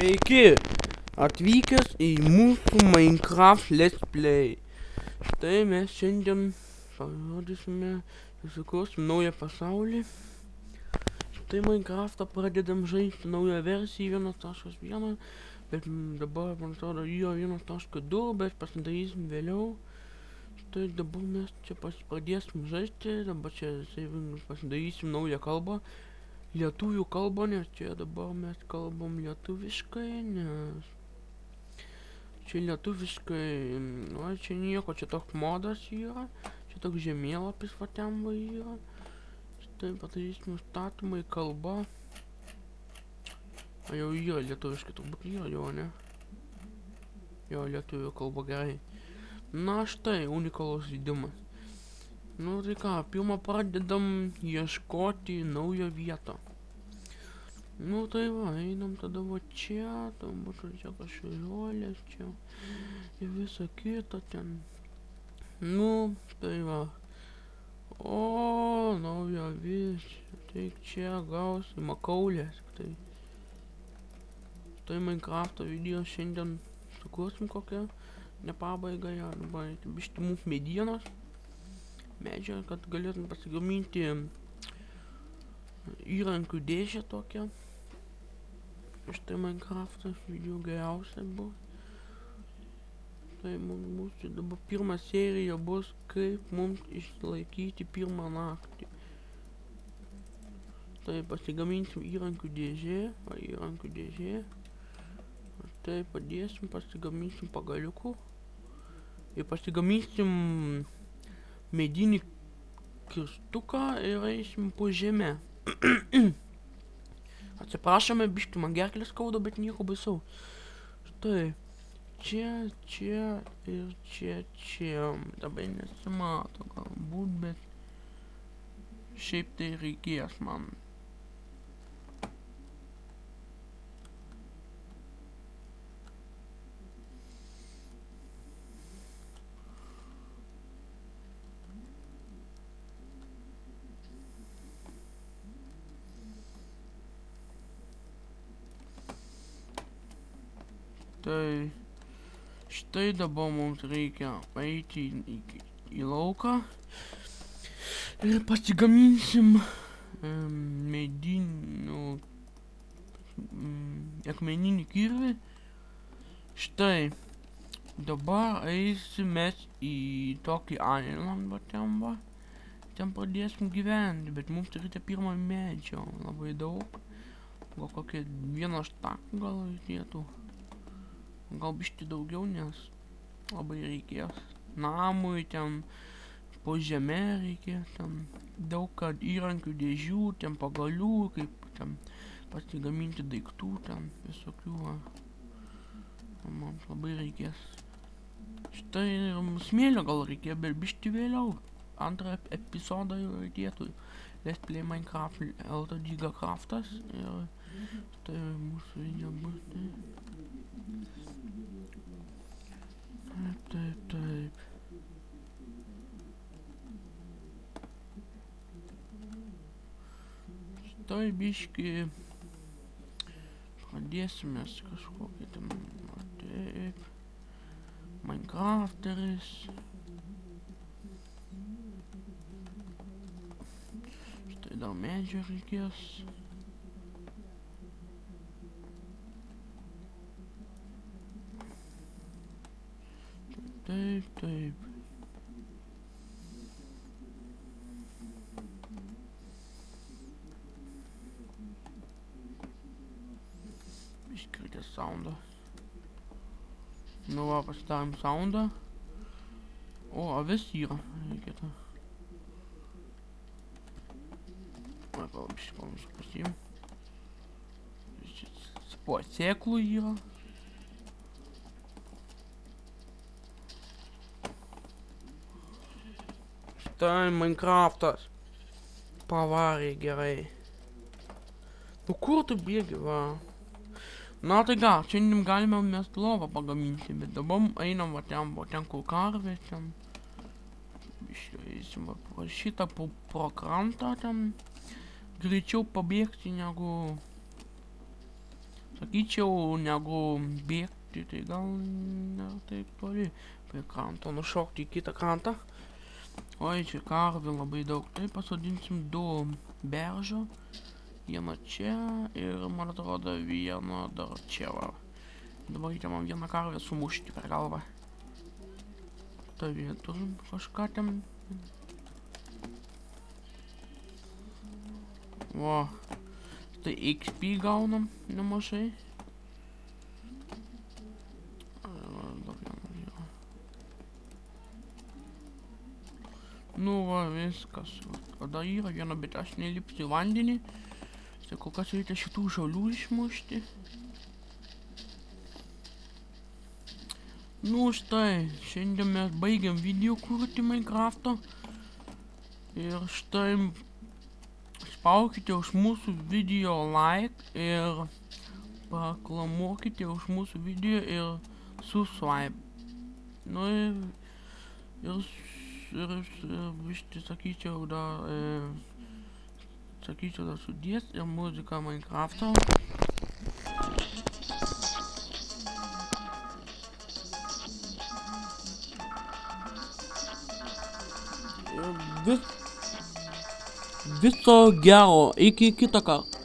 Sveiki, atvykęs į mūsų Minecraft Let's Play. Štai mes šiandien parodysime, sukursim naują pasaulį. Štai Minecraftą pradedam žaisti naują versiją 1.1, bet dabar, man atrodo, jo 1.2, bet pasidarysim vėliau. Štai dabar mes čia pradėsim žaisti, dabar čia pasidarysim naują kalbą. Lietuvių kalbą, nes čia dabar mes kalbam lietuviškai, nes čia lietuviškai, nu, čia nieko, čia toks modas yra, čia toks žemėlapis va ten va yra. Štai padarysim nustatomai kalba. A jau yra lietuviškai, turbūt yra jo, ne? Jo, lietuvių kalba gerai. Na štai, unikalus žaidimas. Nu tai ką, pirmą pradedam ieškoti naują vietą. Nu tai va, einam tada va čia, tam būtų čia kažkokios žolės čia ir visa kita ten. Nu, tai va. O, nauja vis, tai čia gausim makaulės. Tai Minecraft'o video šiandien sukursim kokią, ne pabaigą, arba bišti mums medienos. Medžio, kad galėtum pasigaminti įrankių dėžę tokią. Štai Minecraft'as video geriausia bus. Tai mūsų dabar pirma serija bus, kaip mums išlaikyti pirmą naktį. Tai pasigaminsim įrankių dėžė, įrankių dėžė. Tai padėsim, pasigaminsim pagaliukų. Ir pasigaminsim medinį kirstuką ir eisim po žemę. Atsiprašome, biški man gerklės skauda, bet nieko baisau. Štai, čia ir čia. Dabar nesimato galbūt, bet šiaip tai reikės man. Tai štai dabar mums reikia eiti į lauką ir pasigaminsim medinių akmeninį kirvį. Štai dabar eisim mes į tokį island va ten va. Ten pradėsim gyventi, bet mums reikia pirmą medžio labai daug. Gal kokie vieną štaką gal reikėtų. Gal bišti daugiau, nes labai reikės namui, ten po žemė reikės, ten daug kad įrankių dėžių, ten pagalių, kaip ten pasigaminti daiktų, ten visokių. Mums labai reikės. Štai smėlio gal reikės, bet bišti vėliau. Antrą epizodą jau reikėtų. Let's Play Minecraft LT Gigacraftas. Ir štai mūsų video bus. Taip. Štai biški pradėsime kažkokį ten, taip, Minecrafteris. Štai dar medžio reikės. Taip. Iškritė soundą. Nu va, pasidarom soundą. O, avis yra. Reikėtų. Va, palabiškai pasim. Po sėklų yra. Tai Minecraftas pavarė gerai. Nu kur tu bėgi, va? Na tai gal, šiandien galime mes lovą pagaminti, bet dabar einam va ten kur karvės, ten. Išeisim va pro šitą pro krantą ten. Greičiau pabėgti negu sakyčiau, negu bėgti, tai gal ne taip toli prie kranto, nušokti į kitą krantą. Oi, čia karvių labai daug, tai pasodinsim 2 beržo, vieną čia ir, man atrodo, vieną dar čia va. Dabar reikia man vieną karvę sumušti per galvą. Tai turim kažką ten. Va, tai XP gaunam nemažai. Nu va, viskas. Kada yra viena, bet aš nelipsiu į vandenį. Tai kol kas reikia šitų žolių išmušti. Nu štai, šiandien mes baigiam video kurti Minecraft'o. Ir štai, spaukite už mūsų video like ir paklamuokite už mūsų video ir subscribe. Nu ir bišti sakyčiau dar sudės ir muzika Minecraft'o. Viso gero, iki kitą kartą.